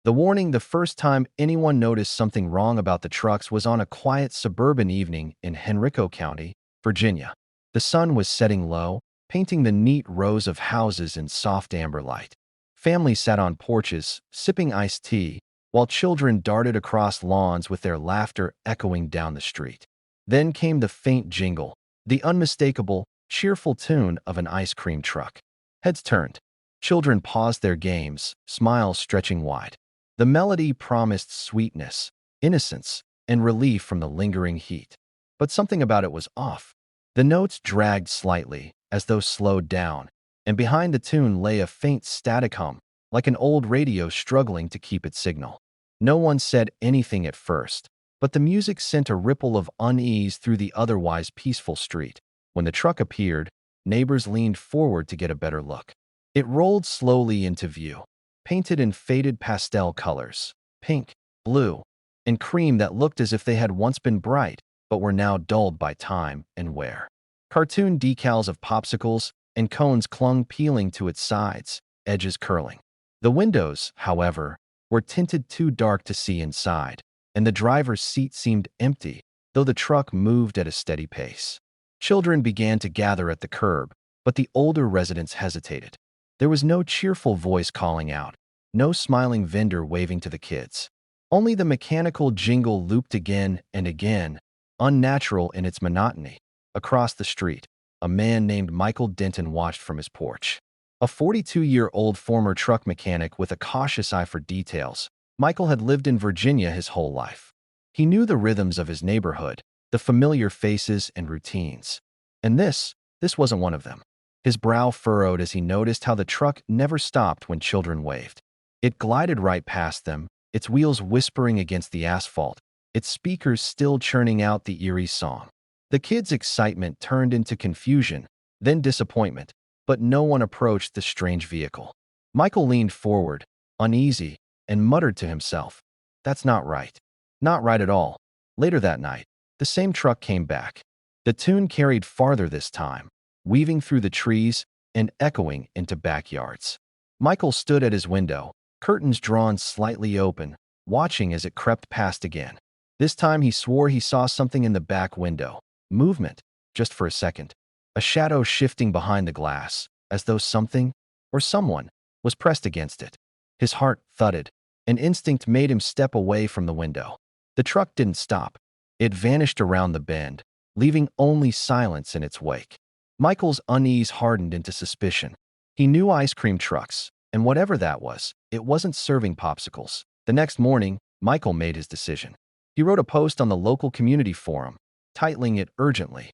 The warning the first time anyone noticed something wrong about the trucks was on a quiet suburban evening in Henrico County, Virginia. The sun was setting low, painting the neat rows of houses in soft amber light. Families sat on porches, sipping iced tea, while children darted across lawns with their laughter echoing down the street. Then came the faint jingle, the unmistakable, cheerful tune of an ice cream truck. Heads turned. Children paused their games, smiles stretching wide. The melody promised sweetness, innocence, and relief from the lingering heat. But something about it was off. The notes dragged slightly, as though slowed down, and behind the tune lay a faint static hum, like an old radio struggling to keep its signal. No one said anything at first, but the music sent a ripple of unease through the otherwise peaceful street. When the truck appeared, neighbors leaned forward to get a better look. It rolled slowly into view, painted in faded pastel colors, pink, blue, and cream that looked as if they had once been bright, but were now dulled by time and wear. Cartoon decals of popsicles and cones clung peeling to its sides, edges curling. The windows, however, were tinted too dark to see inside, and the driver's seat seemed empty, though the truck moved at a steady pace. Children began to gather at the curb, but the older residents hesitated. There was no cheerful voice calling out, no smiling vendor waving to the kids. Only the mechanical jingle looped again and again, unnatural in its monotony. Across the street, a man named Michael Denton watched from his porch. A 42-year-old former truck mechanic with a cautious eye for details, Michael had lived in Virginia his whole life. He knew the rhythms of his neighborhood, the familiar faces and routines. And this wasn't one of them. His brow furrowed as he noticed how the truck never stopped when children waved. It glided right past them, its wheels whispering against the asphalt, its speakers still churning out the eerie song. The kids' excitement turned into confusion, then disappointment, but no one approached the strange vehicle. Michael leaned forward, uneasy, and muttered to himself, "That's not right. Not right at all." Later that night, the same truck came back. The tune carried farther this time, weaving through the trees and echoing into backyards. Michael stood at his window, curtains drawn slightly open, watching as it crept past again. This time he swore he saw something in the back window. Movement, just for a second. A shadow shifting behind the glass, as though something, or someone, was pressed against it. His heart thudded. An instinct made him step away from the window. The truck didn't stop. It vanished around the bend, leaving only silence in its wake. Michael's unease hardened into suspicion. He knew ice cream trucks, and whatever that was, it wasn't serving popsicles. The next morning, Michael made his decision. He wrote a post on the local community forum, titling it urgently,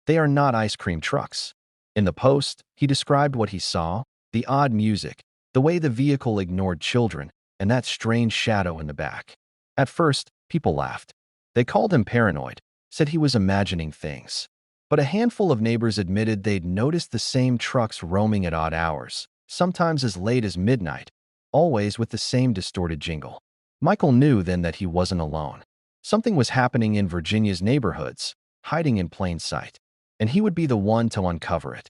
"They are not ice cream trucks." In the post, he described what he saw, the odd music, the way the vehicle ignored children, and that strange shadow in the back. At first, people laughed. They called him paranoid, said he was imagining things. But a handful of neighbors admitted they'd noticed the same trucks roaming at odd hours, sometimes as late as midnight, always with the same distorted jingle. Michael knew then that he wasn't alone. Something was happening in Virginia's neighborhoods, hiding in plain sight, and he would be the one to uncover it.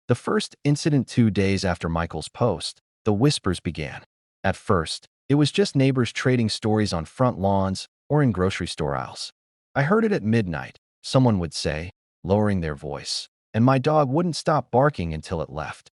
The first incident 2 days after Michael's post, the whispers began. At first, it was just neighbors trading stories on front lawns or in grocery store aisles. "I heard it at midnight," someone would say, lowering their voice, "and my dog wouldn't stop barking until it left."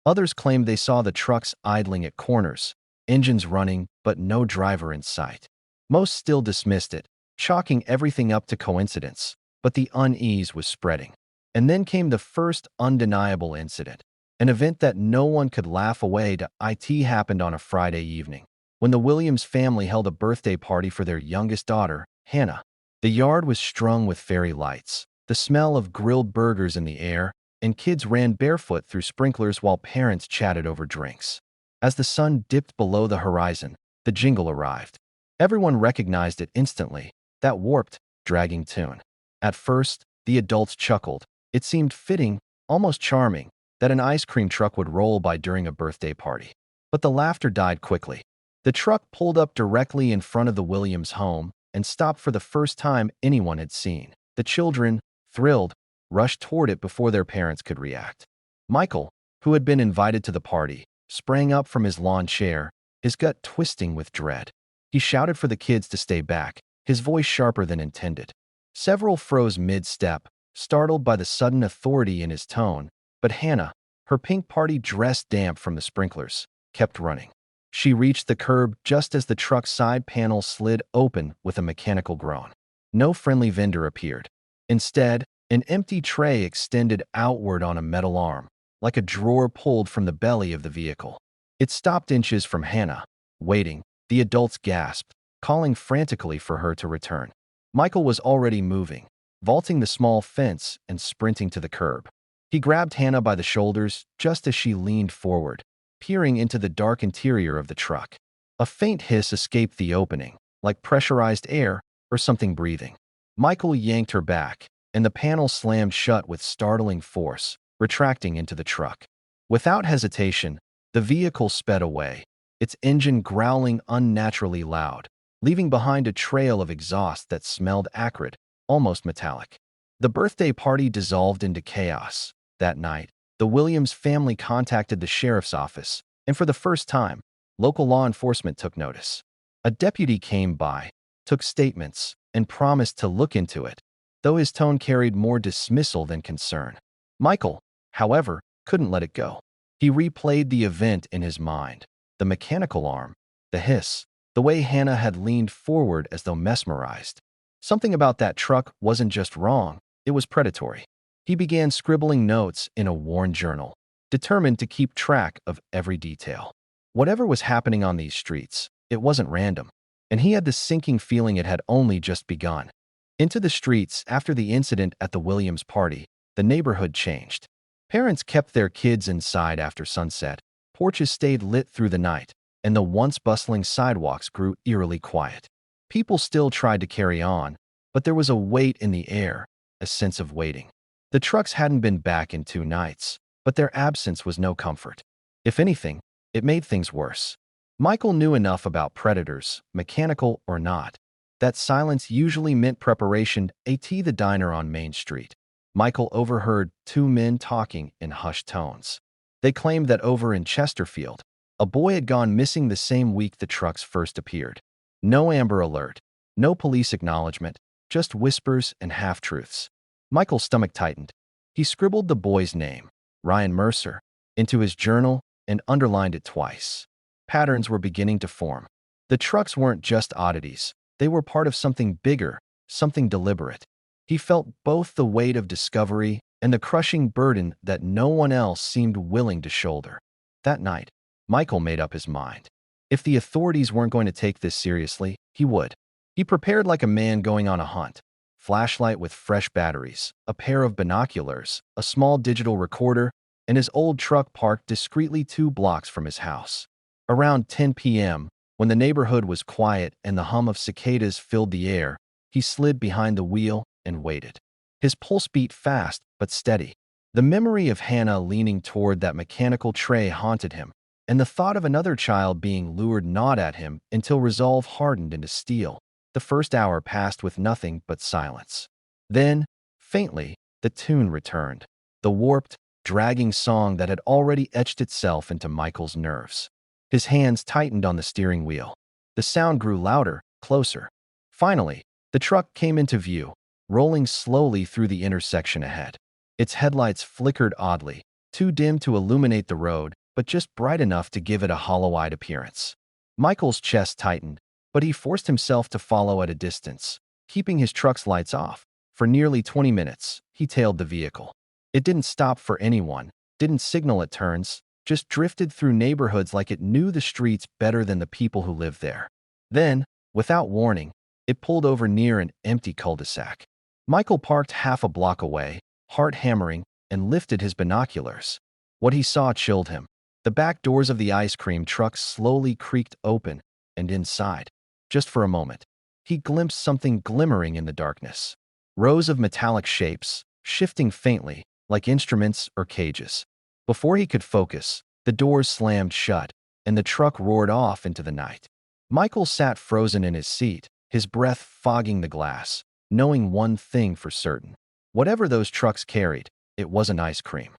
Others claimed they saw the trucks idling at corners, engines running, but no driver in sight. Most still dismissed it, chalking everything up to coincidence, but the unease was spreading. And then came the first undeniable incident, an event that no one could laugh away to. It happened on a Friday evening, when the Williams family held a birthday party for their youngest daughter, Hannah. The yard was strung with fairy lights, the smell of grilled burgers in the air, and kids ran barefoot through sprinklers while parents chatted over drinks. As the sun dipped below the horizon, the jingle arrived. Everyone recognized it instantly, that warped, dragging tune. At first, the adults chuckled. It seemed fitting, almost charming, that an ice cream truck would roll by during a birthday party. But the laughter died quickly. The truck pulled up directly in front of the Williams home and stopped for the first time anyone had seen. The children, thrilled, rushed toward it before their parents could react. Michael, who had been invited to the party, sprang up from his lawn chair his gut twisting with dread. He shouted for the kids to stay back, his voice sharper than intended. Several froze mid-step, startled by the sudden authority in his tone, but Hannah, her pink party dress damp from the sprinklers, kept running. She reached the curb just as the truck's side panel slid open with a mechanical groan. No friendly vendor appeared. Instead, an empty tray extended outward on a metal arm, like a drawer pulled from the belly of the vehicle. It stopped inches from Hannah. Waiting, the adults gasped, calling frantically for her to return. Michael was already moving, vaulting the small fence and sprinting to the curb. He grabbed Hannah by the shoulders just as she leaned forward, peering into the dark interior of the truck. A faint hiss escaped the opening, like pressurized air or something breathing. Michael yanked her back, and the panel slammed shut with startling force, retracting into the truck. Without hesitation, the vehicle sped away, its engine growling unnaturally loud, leaving behind a trail of exhaust that smelled acrid, almost metallic. The birthday party dissolved into chaos. That night, the Williams family contacted the sheriff's office, and for the first time, local law enforcement took notice. A deputy came by, took statements, and promised to look into it, though his tone carried more dismissal than concern. Michael, however, couldn't let it go. He replayed the event in his mind. The mechanical arm, the hiss, the way Hannah had leaned forward as though mesmerized. Something about that truck wasn't just wrong, it was predatory. He began scribbling notes in a worn journal, determined to keep track of every detail. Whatever was happening on these streets, it wasn't random, and he had the sinking feeling it had only just begun. Into the streets after the incident at the Williams party, the neighborhood changed. Parents kept their kids inside after sunset, porches stayed lit through the night, and the once bustling sidewalks grew eerily quiet. People still tried to carry on, but there was a weight in the air, a sense of waiting. The trucks hadn't been back in 2 nights, but their absence was no comfort. If anything, it made things worse. Michael knew enough about predators, mechanical or not. That silence usually meant preparation at the diner on Main Street. Michael overheard 2 men talking in hushed tones. They claimed that over in Chesterfield, a boy had gone missing the same week the trucks first appeared. No Amber Alert, no police acknowledgement, just whispers and half-truths. Michael's stomach tightened. He scribbled the boy's name, Ryan Mercer, into his journal and underlined it twice. Patterns were beginning to form. The trucks weren't just oddities. They were part of something bigger, something deliberate. He felt both the weight of discovery and the crushing burden that no one else seemed willing to shoulder. That night, Michael made up his mind. If the authorities weren't going to take this seriously, he would. He prepared like a man going on a hunt. Flashlight with fresh batteries, a pair of binoculars, a small digital recorder, and his old truck parked discreetly 2 blocks from his house. Around 10 p.m., when the neighborhood was quiet and the hum of cicadas filled the air, he slid behind the wheel and waited. His pulse beat fast but steady. The memory of Hannah leaning toward that mechanical tray haunted him, and the thought of another child being lured gnawed at him until resolve hardened into steel. The first hour passed with nothing but silence. Then, faintly, the tune returned, the warped, dragging song that had already etched itself into Michael's nerves. His hands tightened on the steering wheel. The sound grew louder, closer. Finally, the truck came into view, rolling slowly through the intersection ahead. Its headlights flickered oddly, too dim to illuminate the road, but just bright enough to give it a hollow-eyed appearance. Michael's chest tightened, but he forced himself to follow at a distance, keeping his truck's lights off. For nearly 20 minutes, he tailed the vehicle. It didn't stop for anyone, didn't signal at turns, just drifted through neighborhoods like it knew the streets better than the people who lived there. Then, without warning, it pulled over near an empty cul-de-sac. Michael parked half a block away, heart hammering, and lifted his binoculars. What he saw chilled him. The back doors of the ice cream truck slowly creaked open, and inside, just for a moment, he glimpsed something glimmering in the darkness. Rows of metallic shapes, shifting faintly, like instruments or cages. Before he could focus, the doors slammed shut, and the truck roared off into the night. Michael sat frozen in his seat, his breath fogging the glass, knowing one thing for certain. Whatever those trucks carried, it wasn't ice cream.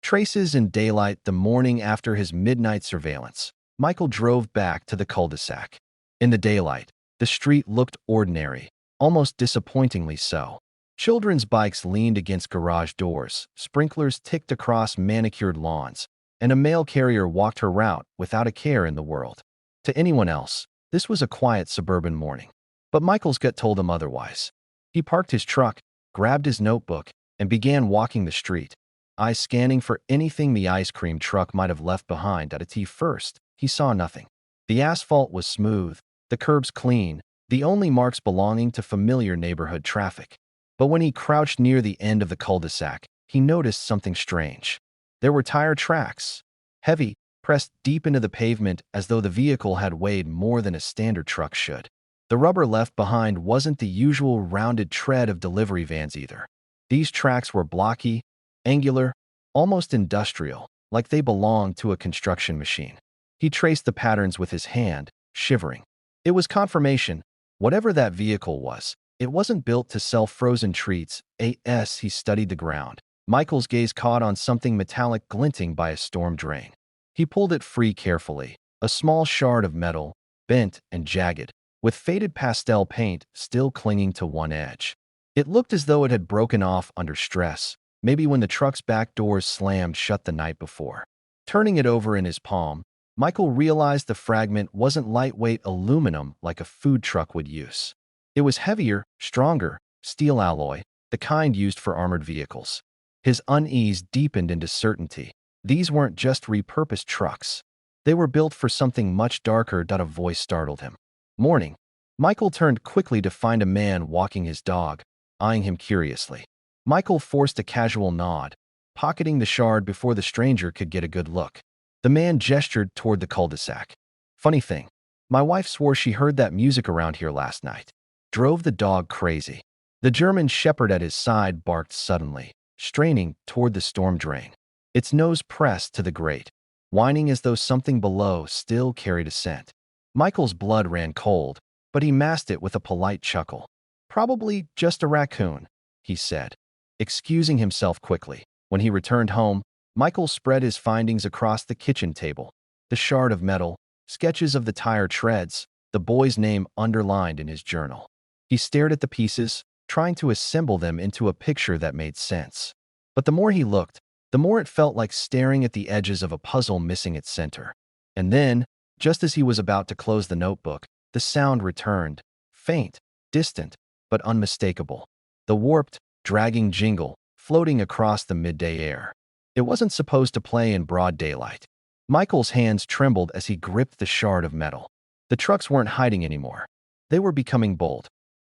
Traces in daylight the morning after his midnight surveillance. Michael drove back to the cul-de-sac. In the daylight, the street looked ordinary, almost disappointingly so. Children's bikes leaned against garage doors, sprinklers ticked across manicured lawns, and a mail carrier walked her route without a care in the world. To anyone else, this was a quiet suburban morning. But Michael's gut told him otherwise. He parked his truck, grabbed his notebook, and began walking the street, eyes scanning for anything the ice cream truck might have left behind. At a T first, he saw nothing. The asphalt was smooth, the curbs clean, the only marks belonging to familiar neighborhood traffic. But when he crouched near the end of the cul-de-sac, he noticed something strange. There were tire tracks, heavy, pressed deep into the pavement as though the vehicle had weighed more than a standard truck should. The rubber left behind wasn't the usual rounded tread of delivery vans either. These tracks were blocky, angular, almost industrial, like they belonged to a construction machine. He traced the patterns with his hand, shivering. It was confirmation. Whatever that vehicle was, it wasn't built to sell frozen treats. As he studied the ground, Michael's gaze caught on something metallic glinting by a storm drain. He pulled it free carefully, a small shard of metal, bent and jagged, with faded pastel paint still clinging to one edge. It looked as though it had broken off under stress, maybe when the truck's back doors slammed shut the night before. Turning it over in his palm, Michael realized the fragment wasn't lightweight aluminum like a food truck would use. It was heavier, stronger, steel alloy, the kind used for armored vehicles. His unease deepened into certainty. These weren't just repurposed trucks. They were built for something much darker. A voice startled him. Morning. Michael turned quickly to find a man walking his dog, eyeing him curiously. Michael forced a casual nod, pocketing the shard before the stranger could get a good look. The man gestured toward the cul-de-sac. Funny thing, my wife swore she heard that music around here last night. Drove the dog crazy. The German shepherd at his side barked suddenly, straining toward the storm drain. Its nose pressed to the grate, whining as though something below still carried a scent. Michael's blood ran cold, but he masked it with a polite chuckle. Probably just a raccoon, he said, excusing himself quickly. When he returned home, Michael spread his findings across the kitchen table. The shard of metal, sketches of the tire treads, the boy's name underlined in his journal. He stared at the pieces, trying to assemble them into a picture that made sense. But the more he looked, the more it felt like staring at the edges of a puzzle missing its center. And then, just as he was about to close the notebook, the sound returned, faint, distant, but unmistakable. The warped, dragging jingle, floating across the midday air. It wasn't supposed to play in broad daylight. Michael's hands trembled as he gripped the shard of metal. The trucks weren't hiding anymore. They were becoming bold.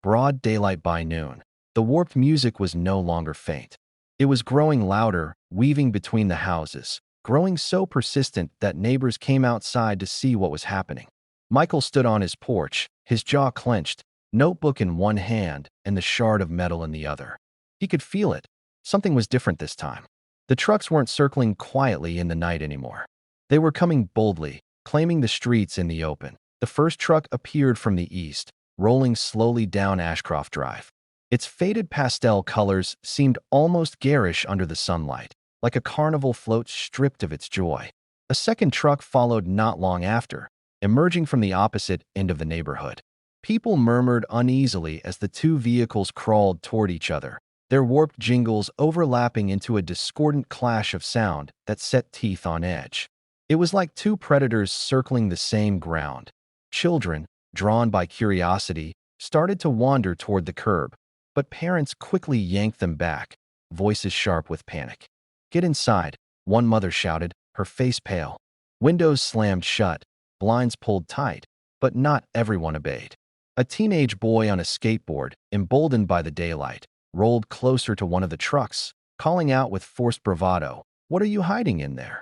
Broad daylight by noon. The warped music was no longer faint. It was growing louder, weaving between the houses, growing so persistent that neighbors came outside to see what was happening. Michael stood on his porch, his jaw clenched, notebook in one hand and the shard of metal in the other. He could feel it. Something was different this time. The trucks weren't circling quietly in the night anymore. They were coming boldly, claiming the streets in the open. The first truck appeared from the east, rolling slowly down Ashcroft Drive. Its faded pastel colors seemed almost garish under the sunlight, like a carnival float stripped of its joy. A second truck followed not long after, emerging from the opposite end of the neighborhood. People murmured uneasily as the two vehicles crawled toward each other, their warped jingles overlapping into a discordant clash of sound that set teeth on edge. It was like two predators circling the same ground. Children, drawn by curiosity, started to wander toward the curb, but parents quickly yanked them back, voices sharp with panic. "Get inside," one mother shouted, her face pale. Windows slammed shut, blinds pulled tight, but not everyone obeyed. A teenage boy on a skateboard, emboldened by the daylight, rolled closer to one of the trucks, calling out with forced bravado, "What are you hiding in there?"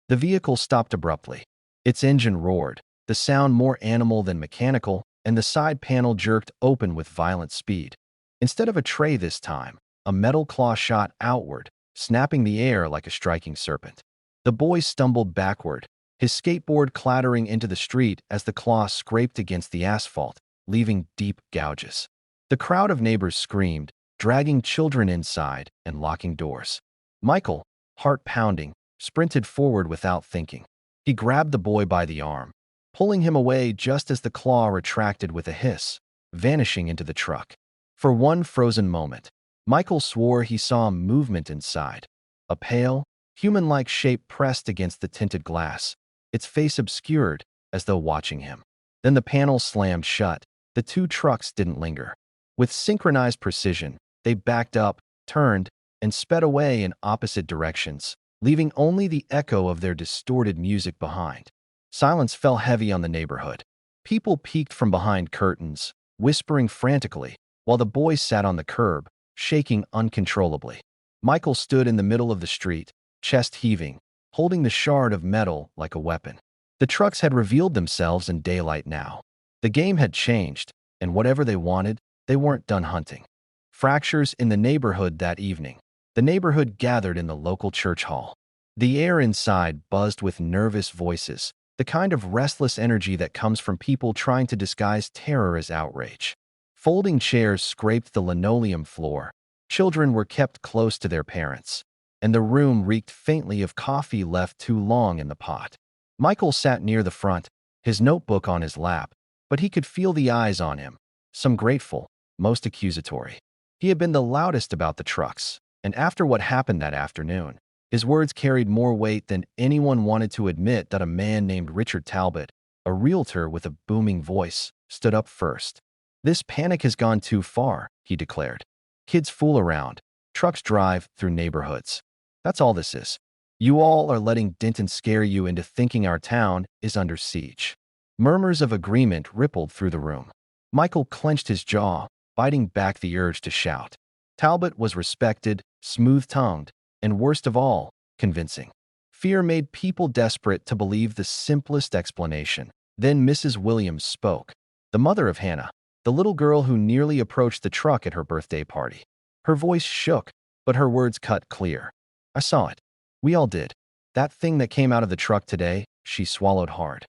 The vehicle stopped abruptly. Its engine roared, the sound more animal than mechanical, and the side panel jerked open with violent speed. Instead of a tray this time, a metal claw shot outward, snapping the air like a striking serpent. The boy stumbled backward, his skateboard clattering into the street as the claw scraped against the asphalt, leaving deep gouges. The crowd of neighbors screamed, dragging children inside and locking doors. Michael, heart pounding, sprinted forward without thinking. He grabbed the boy by the arm, pulling him away just as the claw retracted with a hiss, vanishing into the truck. For one frozen moment, Michael swore he saw movement inside. A pale, human-like shape pressed against the tinted glass, its face obscured as though watching him. Then the panel slammed shut. The two trucks didn't linger. With synchronized precision, they backed up, turned, and sped away in opposite directions, leaving only the echo of their distorted music behind. Silence fell heavy on the neighborhood. People peeked from behind curtains, whispering frantically, while the boy sat on the curb, shaking uncontrollably. Michael stood in the middle of the street, chest heaving, holding the shard of metal like a weapon. The trucks had revealed themselves in daylight now. The game had changed, and whatever they wanted, they weren't done hunting. Fractures in the neighborhood that evening. The neighborhood gathered in the local church hall. The air inside buzzed with nervous voices, the kind of restless energy that comes from people trying to disguise terror as outrage. Folding chairs scraped the linoleum floor. Children were kept close to their parents, and the room reeked faintly of coffee left too long in the pot. Michael sat near the front, his notebook on his lap, but he could feel the eyes on him, some grateful, most accusatory. He had been the loudest about the trucks, and after what happened that afternoon, his words carried more weight than anyone wanted to admit. That a man named Richard Talbot, a realtor with a booming voice, stood up first. "This panic has gone too far," he declared. "Kids fool around. Trucks drive through neighborhoods. That's all this is. You all are letting Denton scare you into thinking our town is under siege." Murmurs of agreement rippled through the room. Michael clenched his jaw, fighting back the urge to shout. Talbot was respected, smooth-tongued, and worst of all, convincing. Fear made people desperate to believe the simplest explanation. Then Mrs. Williams spoke, the mother of Hannah, the little girl who nearly approached the truck at her birthday party. Her voice shook, but her words cut clear. "I saw it. We all did. That thing that came out of the truck today," she swallowed hard.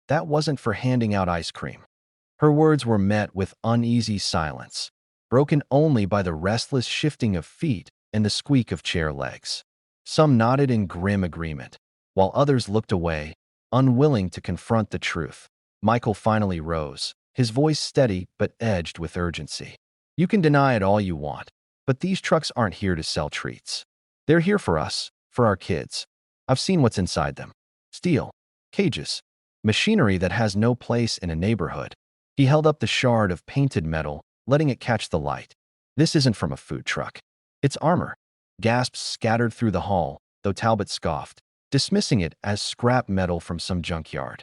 "That wasn't for handing out ice cream." Her words were met with uneasy silence, broken only by the restless shifting of feet and the squeak of chair legs. Some nodded in grim agreement, while others looked away, unwilling to confront the truth. Michael finally rose, his voice steady but edged with urgency. "You can deny it all you want, but these trucks aren't here to sell treats. They're here for us, for our kids. I've seen what's inside them. Steel, cages, machinery that has no place in a neighborhood." He held up the shard of painted metal, letting it catch the light. "This isn't from a food truck. It's armor." Gasps scattered through the hall, though Talbot scoffed, dismissing it as scrap metal from some junkyard.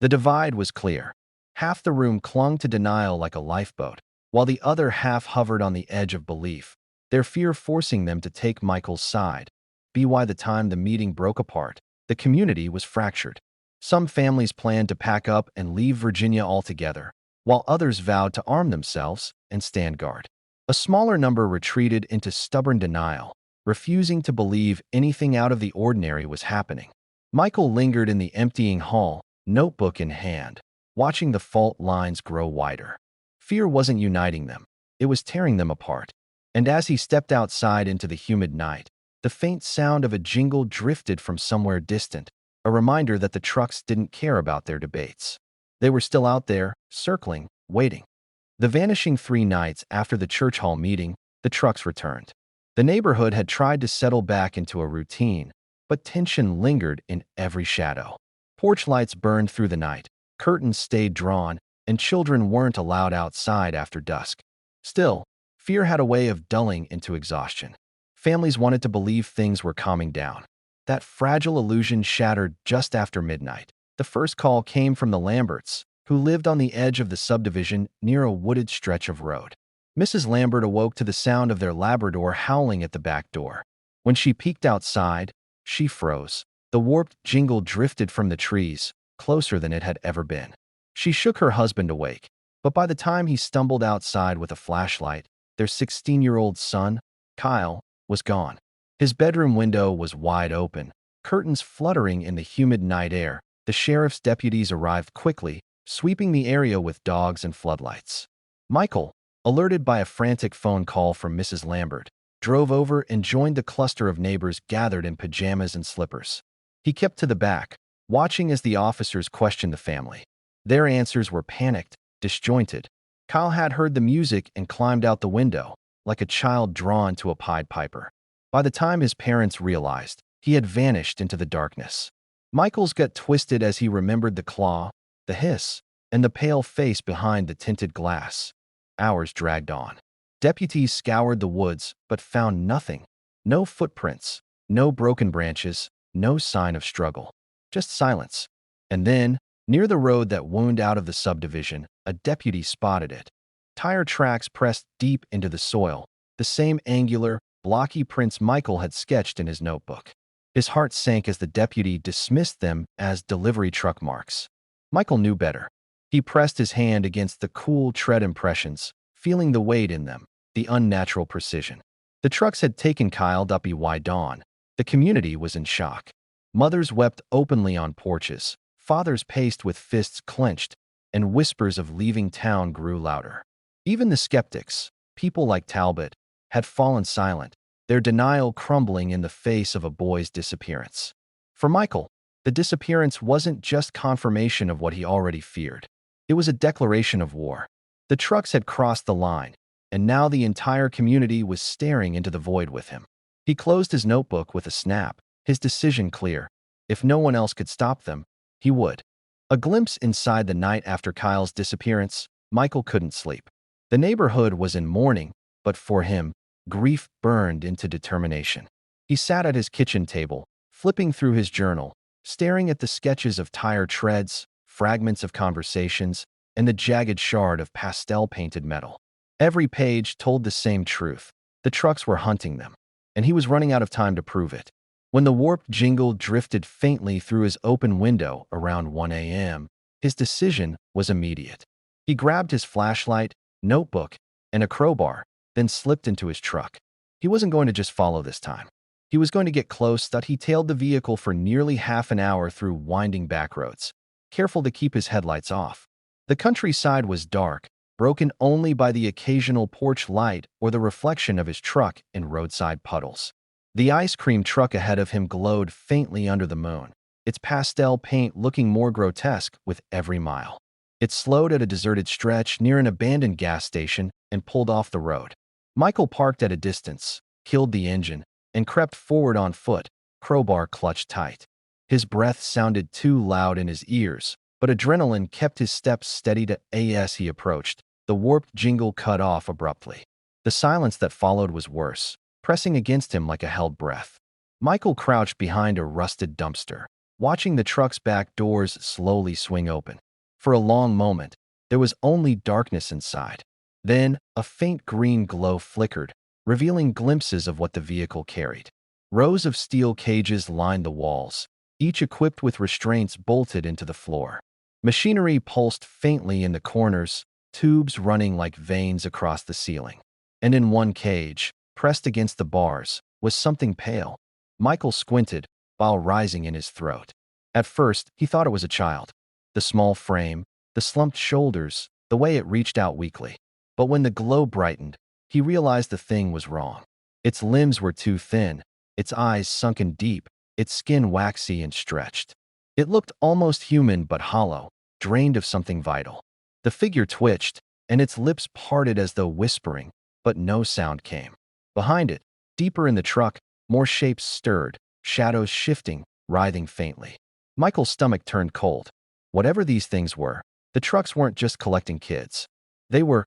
The divide was clear. Half the room clung to denial like a lifeboat, while the other half hovered on the edge of belief, their fear forcing them to take Michael's side. By the time the meeting broke apart, the community was fractured. Some families planned to pack up and leave Virginia altogether, while others vowed to arm themselves and stand guard. A smaller number retreated into stubborn denial, refusing to believe anything out of the ordinary was happening. Michael lingered in the emptying hall, notebook in hand, watching the fault lines grow wider. Fear wasn't uniting them, it was tearing them apart. And as he stepped outside into the humid night, the faint sound of a jingle drifted from somewhere distant, a reminder that the trucks didn't care about their debates. They were still out there, circling, waiting. The vanishing 3 nights after the church hall meeting, the trucks returned. The neighborhood had tried to settle back into a routine, but tension lingered in every shadow. Porch lights burned through the night, curtains stayed drawn, and children weren't allowed outside after dusk. Still, fear had a way of dulling into exhaustion. Families wanted to believe things were calming down. That fragile illusion shattered just after midnight. The first call came from the Lamberts, who lived on the edge of the subdivision near a wooded stretch of road. Mrs. Lambert awoke to the sound of their Labrador howling at the back door. When she peeked outside, she froze. The warped jingle drifted from the trees, closer than it had ever been. She shook her husband awake, but by the time he stumbled outside with a flashlight, their 16-year-old son, Kyle, was gone. His bedroom window was wide open, curtains fluttering in the humid night air. The sheriff's deputies arrived quickly, sweeping the area with dogs and floodlights. Michael, alerted by a frantic phone call from Mrs. Lambert, drove over and joined the cluster of neighbors gathered in pajamas and slippers. He kept to the back, watching as the officers questioned the family. Their answers were panicked, disjointed. Kyle had heard the music and climbed out the window, like a child drawn to a Pied Piper. By the time his parents realized, he had vanished into the darkness. Michael's gut twisted as he remembered the claw, the hiss, and the pale face behind the tinted glass. Hours dragged on. Deputies scoured the woods, but found nothing. No footprints, no broken branches, no sign of struggle. Just silence. And then, near the road that wound out of the subdivision, a deputy spotted it. Tire tracks pressed deep into the soil, the same angular, blocky prints Michael had sketched in his notebook. His heart sank as the deputy dismissed them as delivery truck marks. Michael knew better. He pressed his hand against the cool tread impressions, feeling the weight in them, the unnatural precision. The trucks had taken Kyle by dawn. The community was in shock. Mothers wept openly on porches, fathers paced with fists clenched, and whispers of leaving town grew louder. Even the skeptics, people like Talbot, had fallen silent, their denial crumbling in the face of a boy's disappearance. For Michael, the disappearance wasn't just confirmation of what he already feared. It was a declaration of war. The trucks had crossed the line, and now the entire community was staring into the void with him. He closed his notebook with a snap, his decision clear. If no one else could stop them, he would. A glimpse inside the night after Kyle's disappearance, Michael couldn't sleep. The neighborhood was in mourning, but for him, grief burned into determination. He sat at his kitchen table, flipping through his journal, staring at the sketches of tire treads, fragments of conversations, and the jagged shard of pastel-painted metal. Every page told the same truth. The trucks were hunting them, and he was running out of time to prove it. When the warped jingle drifted faintly through his open window around 1 a.m., his decision was immediate. He grabbed his flashlight, notebook, and a crowbar, then slipped into his truck. He wasn't going to just follow this time. He was going to get close. That he tailed the vehicle for nearly half an hour through winding back roads, careful to keep his headlights off. The countryside was dark, broken only by the occasional porch light or the reflection of his truck in roadside puddles. The ice cream truck ahead of him glowed faintly under the moon, its pastel paint looking more grotesque with every mile. It slowed at a deserted stretch near an abandoned gas station and pulled off the road. Michael parked at a distance, killed the engine, and crept forward on foot, crowbar clutched tight. His breath sounded too loud in his ears, but adrenaline kept his steps steady as he approached. The warped jingle cut off abruptly. The silence that followed was worse, pressing against him like a held breath. Michael crouched behind a rusted dumpster, watching the truck's back doors slowly swing open. For a long moment, there was only darkness inside. Then, a faint green glow flickered, revealing glimpses of what the vehicle carried. Rows of steel cages lined the walls, each equipped with restraints bolted into the floor. Machinery pulsed faintly in the corners, tubes running like veins across the ceiling. And in one cage, pressed against the bars, was something pale. Michael squinted, while rising in his throat. At first, he thought it was a child. The small frame, the slumped shoulders, the way it reached out weakly. But when the glow brightened, he realized the thing was wrong. Its limbs were too thin, its eyes sunken deep, its skin waxy and stretched. It looked almost human but hollow, drained of something vital. The figure twitched, and its lips parted as though whispering, but no sound came. Behind it, deeper in the truck, more shapes stirred, shadows shifting, writhing faintly. Michael's stomach turned cold. Whatever these things were, the trucks weren't just collecting kids. They were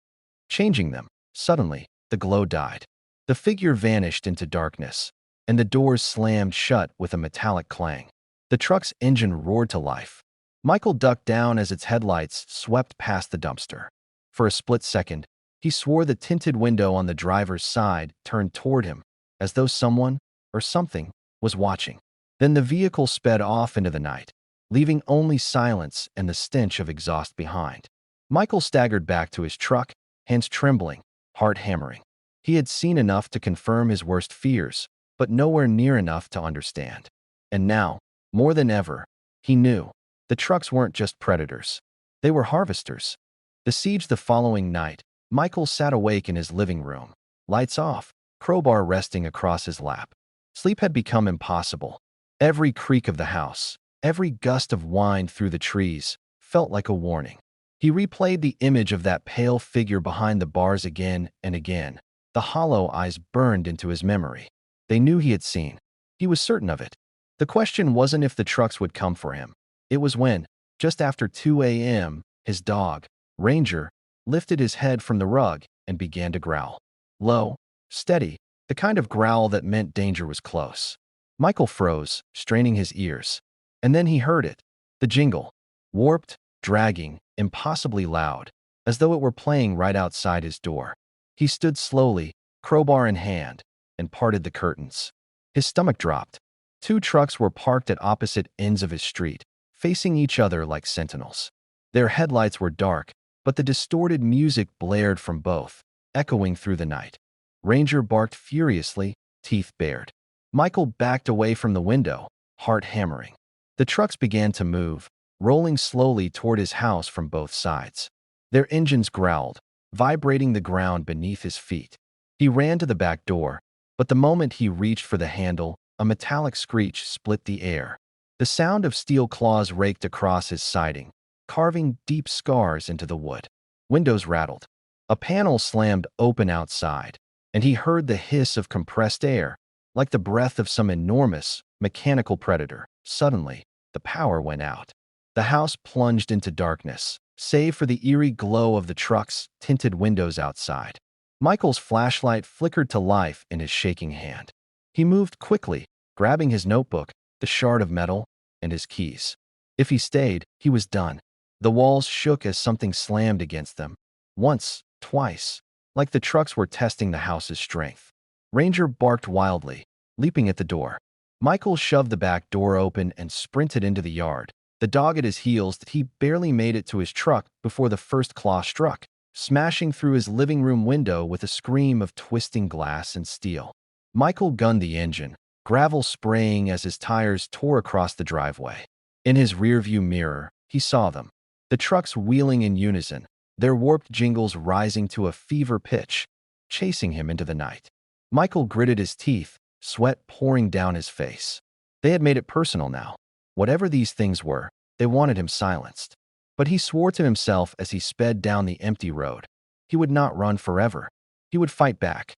changing them. Suddenly, the glow died. The figure vanished into darkness, and the doors slammed shut with a metallic clang. The truck's engine roared to life. Michael ducked down as its headlights swept past the dumpster. For a split second, he swore the tinted window on the driver's side turned toward him, as though someone, or something, was watching. Then the vehicle sped off into the night, leaving only silence and the stench of exhaust behind. Michael staggered back to his truck, hands trembling, heart hammering. He had seen enough to confirm his worst fears, but nowhere near enough to understand. And now, more than ever, he knew the trucks weren't just predators. They were harvesters. The siege the following night, Michael sat awake in his living room, lights off, crowbar resting across his lap. Sleep had become impossible. Every creak of the house, Every gust of wind through the trees felt like a warning. He replayed the image of that pale figure behind the bars again and again. The hollow eyes burned into his memory. They knew he had seen. He was certain of it. The question wasn't if the trucks would come for him. It was when, just after 2 a.m., his dog, Ranger, lifted his head from the rug and began to growl. Low, steady, the kind of growl that meant danger was close. Michael froze, straining his ears. And then he heard it. The jingle. Warped, dragging, impossibly loud, as though it were playing right outside his door. He stood slowly, crowbar in hand, and parted the curtains. His stomach dropped. 2 trucks were parked at opposite ends of his street, facing each other like sentinels. Their headlights were dark, but the distorted music blared from both, echoing through the night. Ranger barked furiously, teeth bared. Michael backed away from the window, heart hammering. The trucks began to move, rolling slowly toward his house from both sides. Their engines growled, vibrating the ground beneath his feet. He ran to the back door, but the moment he reached for the handle, a metallic screech split the air. The sound of steel claws raked across his siding, carving deep scars into the wood. Windows rattled. A panel slammed open outside, and he heard the hiss of compressed air, like the breath of some enormous, mechanical predator. Suddenly, the power went out. The house plunged into darkness, save for the eerie glow of the truck's tinted windows outside. Michael's flashlight flickered to life in his shaking hand. He moved quickly, grabbing his notebook, the shard of metal, and his keys. If he stayed, he was done. The walls shook as something slammed against them. Once, twice, like the trucks were testing the house's strength. Ranger barked wildly, leaping at the door. Michael shoved the back door open and sprinted into the yard. The dog at his heels, he barely made it to his truck before the first claw struck, smashing through his living room window with a scream of twisting glass and steel. Michael gunned the engine, gravel spraying as his tires tore across the driveway. In his rearview mirror, he saw them, the trucks wheeling in unison, their warped jingles rising to a fever pitch, chasing him into the night. Michael gritted his teeth, sweat pouring down his face. They had made it personal now. Whatever these things were, they wanted him silenced. But he swore to himself as he sped down the empty road. He would not run forever. He would fight back.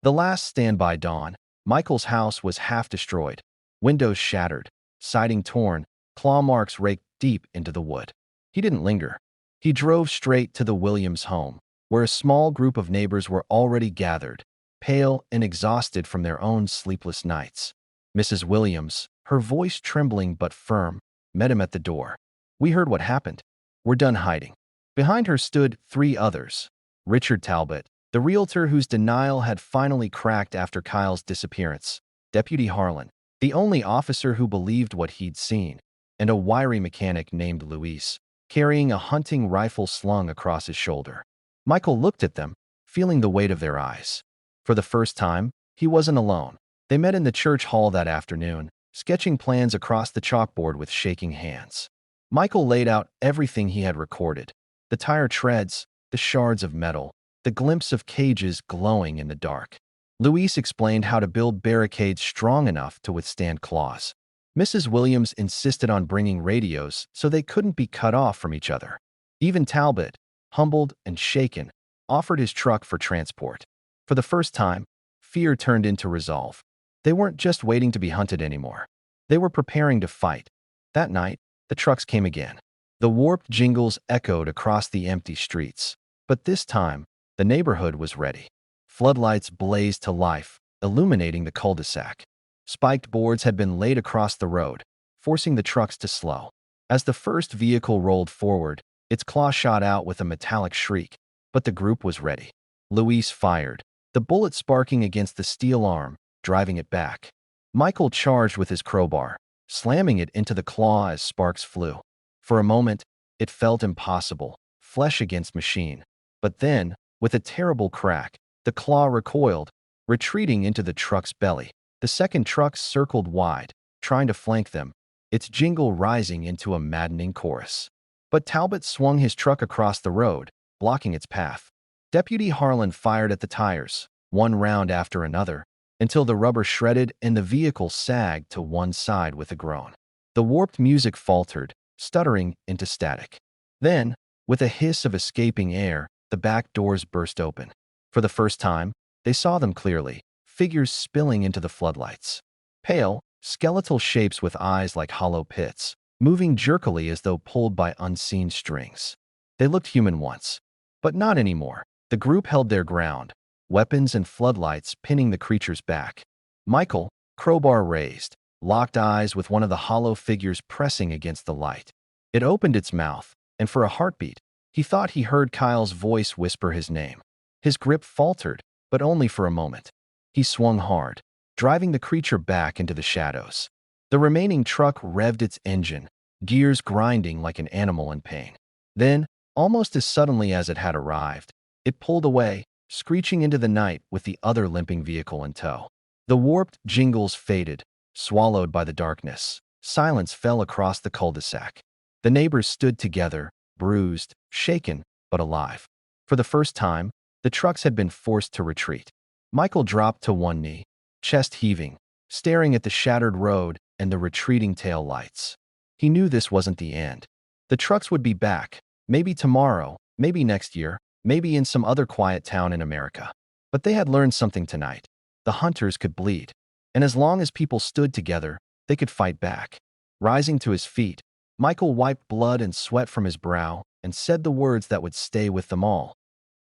The last standby dawn, Michael's house was half destroyed. Windows shattered, siding torn, claw marks raked deep into the wood. He didn't linger. He drove straight to the Williams home, where a small group of neighbors were already gathered, pale and exhausted from their own sleepless nights. Mrs. Williams, her voice trembling but firm, met him at the door. "We heard what happened. We're done hiding." Behind her stood 3 others. Richard Talbot, the realtor whose denial had finally cracked after Kyle's disappearance, Deputy Harlan, the only officer who believed what he'd seen, and a wiry mechanic named Luis, carrying a hunting rifle slung across his shoulder. Michael looked at them, feeling the weight of their eyes. For the first time, he wasn't alone. They met in the church hall that afternoon, sketching plans across the chalkboard with shaking hands. Michael laid out everything he had recorded: the tire treads, the shards of metal, the glimpse of cages glowing in the dark. Luis explained how to build barricades strong enough to withstand claws. Mrs. Williams insisted on bringing radios so they couldn't be cut off from each other. Even Talbot, humbled and shaken, offered his truck for transport. For the first time, fear turned into resolve. They weren't just waiting to be hunted anymore. They were preparing to fight. That night, the trucks came again. The warped jingles echoed across the empty streets. But this time, the neighborhood was ready. Floodlights blazed to life, illuminating the cul-de-sac. Spiked boards had been laid across the road, forcing the trucks to slow. As the first vehicle rolled forward, its claw shot out with a metallic shriek, but the group was ready. Luis fired, the bullet sparking against the steel arm, driving it back. Michael charged with his crowbar, slamming it into the claw as sparks flew. For a moment, it felt impossible, flesh against machine. But then, with a terrible crack, the claw recoiled, retreating into the truck's belly. The second truck circled wide, trying to flank them, its jingle rising into a maddening chorus. But Talbot swung his truck across the road, blocking its path. Deputy Harlan fired at the tires, one round after another, until the rubber shredded and the vehicle sagged to one side with a groan. The warped music faltered, stuttering into static. Then, with a hiss of escaping air, the back doors burst open. For the first time, they saw them clearly, figures spilling into the floodlights. Pale, skeletal shapes with eyes like hollow pits, moving jerkily as though pulled by unseen strings. They looked human once, but not anymore. The group held their ground, weapons and floodlights pinning the creature's back. Michael, crowbar raised, locked eyes with one of the hollow figures pressing against the light. It opened its mouth, and for a heartbeat, he thought he heard Kyle's voice whisper his name. His grip faltered, but only for a moment. He swung hard, driving the creature back into the shadows. The remaining truck revved its engine, gears grinding like an animal in pain. Then, almost as suddenly as it had arrived, it pulled away, screeching into the night with the other limping vehicle in tow. The warped jingles faded, swallowed by the darkness. Silence fell across the cul-de-sac. The neighbors stood together, bruised, shaken, but alive. For the first time, the trucks had been forced to retreat. Michael dropped to one knee, chest heaving, staring at the shattered road and the retreating tail lights. He knew this wasn't the end. The trucks would be back, maybe tomorrow, maybe next year, maybe in some other quiet town in America. But they had learned something tonight. The hunters could bleed, and as long as people stood together, they could fight back. Rising to his feet, Michael wiped blood and sweat from his brow and said the words that would stay with them all.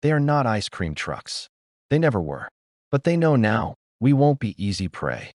They are not ice cream trucks. They never were. But they know now, we won't be easy prey.